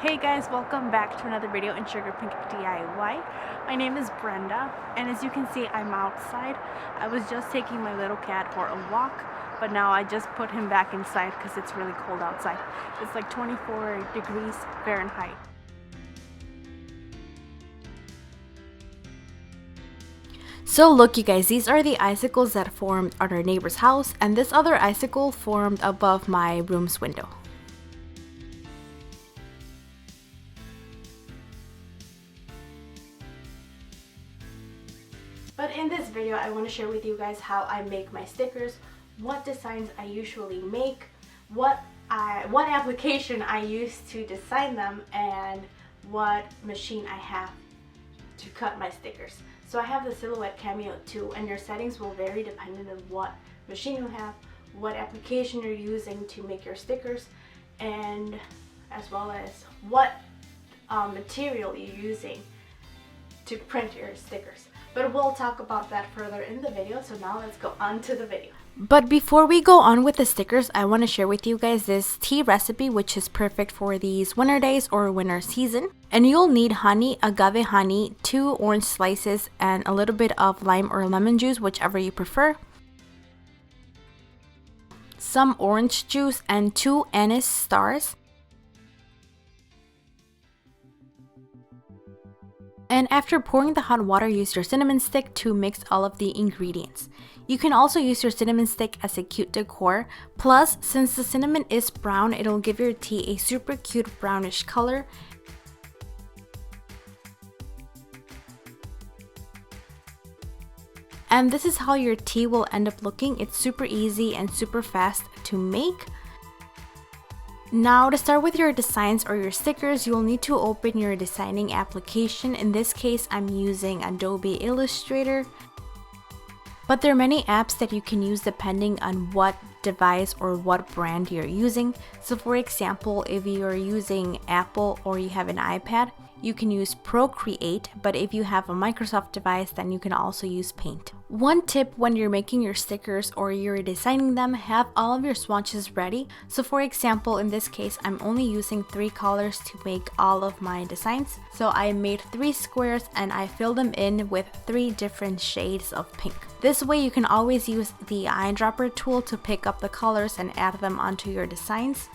Hey guys, welcome back to another video in SugarPinkDIY. My name is Brenda, and as you can see, I'm outside. I was just taking my little cat for a walk, but now I just put him back inside because it's really cold outside. It's like 24 degrees Fahrenheit. So look you guys, these are the icicles that formed on our neighbor's house, and this other icicle formed above my room's window. But in this video, I want to share with you guys how I make my stickers, what designs I usually make, what application I use to design them, and what machine I have to cut my stickers. So I have the Silhouette Cameo 2, and your settings will vary depending on what machine you have, what application you're using to make your stickers, and as well as what material you're using to print your stickers. But we'll talk about that further in the video, so now let's go on to the video. But before we go on with the stickers, I want to share with you guys this tea recipe, which is perfect for these winter days or winter season. And you'll need honey, agave honey, 2 orange slices, and a little bit of lime or lemon juice, whichever you prefer. Some orange juice and 2 anise stars. And after pouring the hot water, use your cinnamon stick to mix all of the ingredients. You can also use your cinnamon stick as a cute decor. Plus, since the cinnamon is brown, it'll give your tea a super cute brownish color. And this is how your tea will end up looking. It's super easy and super fast to make. Now, to start with your designs or your stickers, you'll need to open your designing application. In this case, I'm using Adobe Illustrator. But there are many apps that you can use depending on what device or what brand you're using. So for example, if you're using Apple or you have an iPad, you can use Procreate, but if you have a Microsoft device, then you can also use Paint. One tip when you're making your stickers or you're designing them, have all of your swatches ready. So for example, in this case, I'm only using 3 colors to make all of my designs. So I made 3 squares and I filled them in with 3 different shades of pink. This way you can always use the eyedropper tool to pick up the colors and add them onto your designs,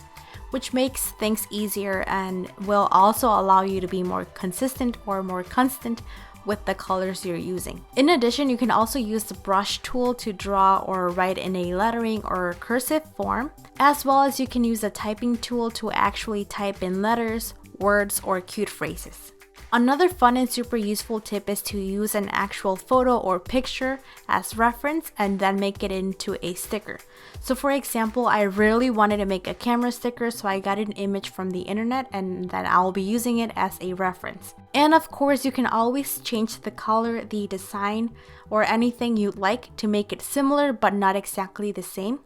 which makes things easier and will also allow you to be more consistent or more constant with the colors you're using. In addition, you can also use the brush tool to draw or write in a lettering or cursive form, as well as you can use the typing tool to actually type in letters, words, or cute phrases. Another fun and super useful tip is to use an actual photo or picture as reference and then make it into a sticker. So for example, I really wanted to make a camera sticker, so I got an image from the internet and then I'll be using it as a reference. And of course, you can always change the color, the design, or anything you'd like to make it similar but not exactly the same.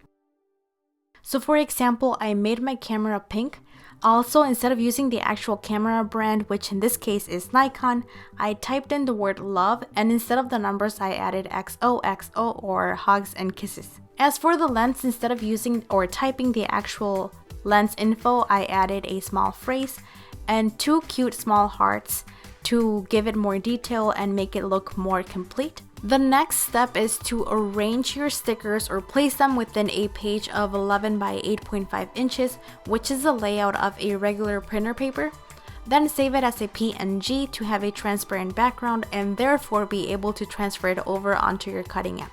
So for example, I made my camera pink. Also, instead of using the actual camera brand, which in this case is Nikon, I typed in the word love, and instead of the numbers, I added XOXO or hugs and kisses. As for the lens, instead of using or typing the actual lens info, I added a small phrase and 2 cute small hearts to give it more detail and make it look more complete. The next step is to arrange your stickers or place them within a page of 11 by 8.5 inches, which is the layout of a regular printer paper. Then save it as a PNG to have a transparent background and therefore be able to transfer it over onto your cutting app.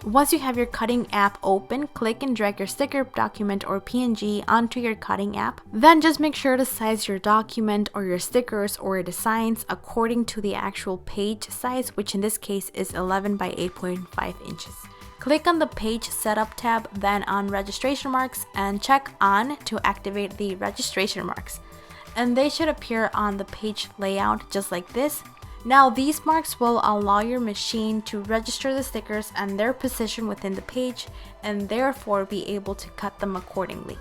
Once you have your cutting app open, click and drag your sticker document or PNG onto your cutting app. Then just make sure to size your document or your stickers or designs according to the actual page size, which in this case is 11 by 8.5 inches. Click on the Page Setup tab, then on Registration Marks, and check On to activate the registration marks. And they should appear on the page layout just like this. Now these marks will allow your machine to register the stickers and their position within the page and therefore be able to cut them accordingly.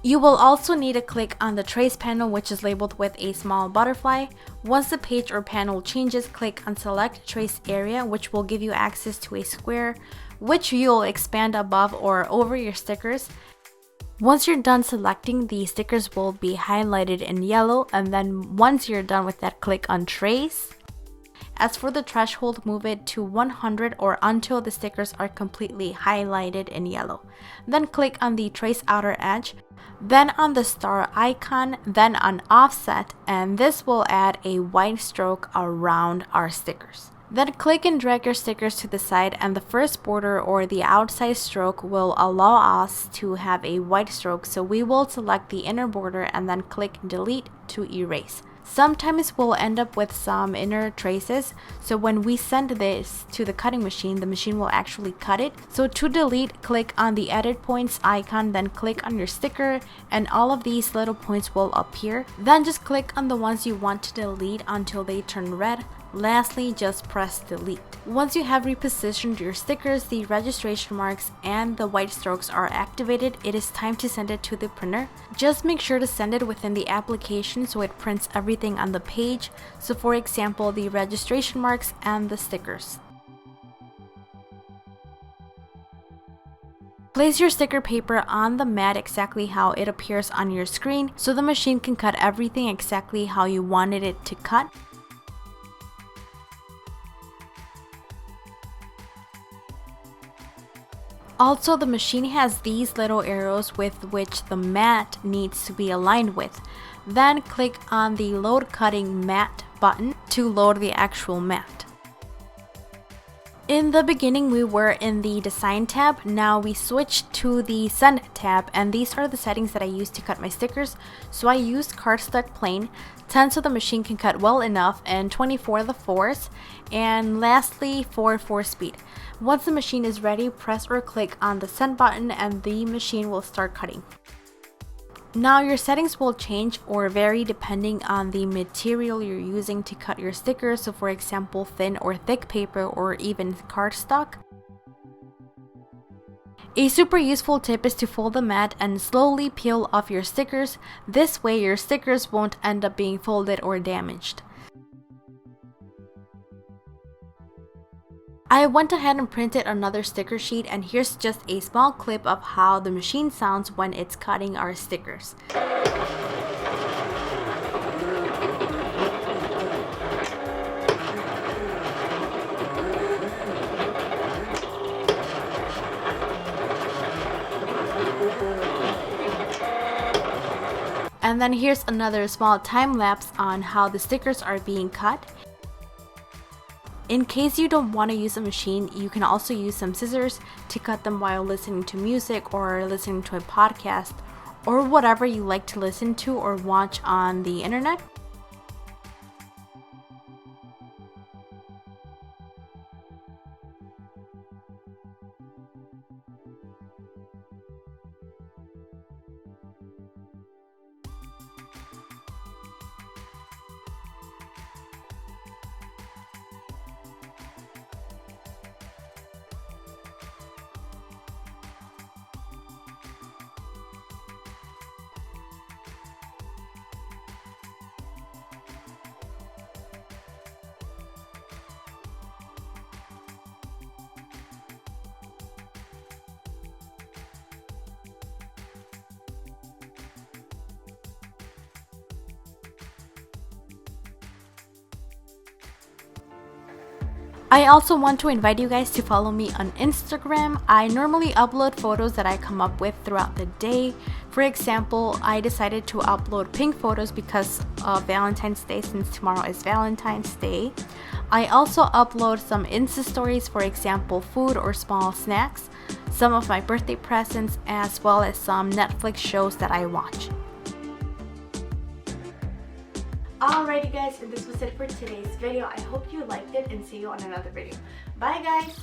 You will also need to click on the trace panel, which is labeled with a small butterfly. Once the page or panel changes, click on select trace area, which will give you access to a square, which you'll expand above or over your stickers. Once you're done selecting, the stickers will be highlighted in yellow, and then once you're done with that, click on trace. As for the threshold, move it to 100 or until the stickers are completely highlighted in yellow. Then click on the trace outer edge, then on the star icon, then on offset, and this will add a white stroke around our stickers. Then click and drag your stickers to the side, and the first border or the outside stroke will allow us to have a white stroke, so we will select the inner border and then click delete to erase. Sometimes we'll end up with some inner traces, so when we send this to the cutting machine, the machine will actually cut it. So to delete, click on the edit points icon, then click on your sticker, and all of these little points will appear. Then just click on the ones you want to delete until they turn red. Lastly, just press delete. Once you have repositioned your stickers, the registration marks and the white strokes are activated, it is time to send it to the printer. Just make sure to send it within the application so it prints everything on the page. So for example, the registration marks and the stickers. Place your sticker paper on the mat exactly how it appears on your screen so the machine can cut everything exactly how you wanted it to cut. Also, the machine has these little arrows with which the mat needs to be aligned with. Then click on the load cutting mat button to load the actual mat. In the beginning, we were in the design tab. Now we switched to the send tab, and these are the settings that I use to cut my stickers. So I used cardstock plain, 10 so the machine can cut well enough, and 20 for the force, and lastly 4 for speed. Once the machine is ready, press or click on the send button and the machine will start cutting. Now your settings will change or vary depending on the material you're using to cut your stickers, so for example thin or thick paper or even cardstock. A super useful tip is to fold the mat and slowly peel off your stickers. This way your stickers won't end up being folded or damaged. I went ahead and printed another sticker sheet, and here's just a small clip of how the machine sounds when it's cutting our stickers. And then here's another small time lapse on how the stickers are being cut. In case you don't want to use a machine, you can also use some scissors to cut them while listening to music or listening to a podcast or whatever you like to listen to or watch on the internet. I also want to invite you guys to follow me on Instagram. I normally upload photos that I come up with throughout the day. For example, I decided to upload pink photos because of Valentine's Day, since tomorrow is Valentine's Day. I also upload some Insta stories, for example, food or small snacks, some of my birthday presents, as well as some Netflix shows that I watch. Alrighty guys, and this was it for today's video. I hope you liked it and see you on another video. Bye guys!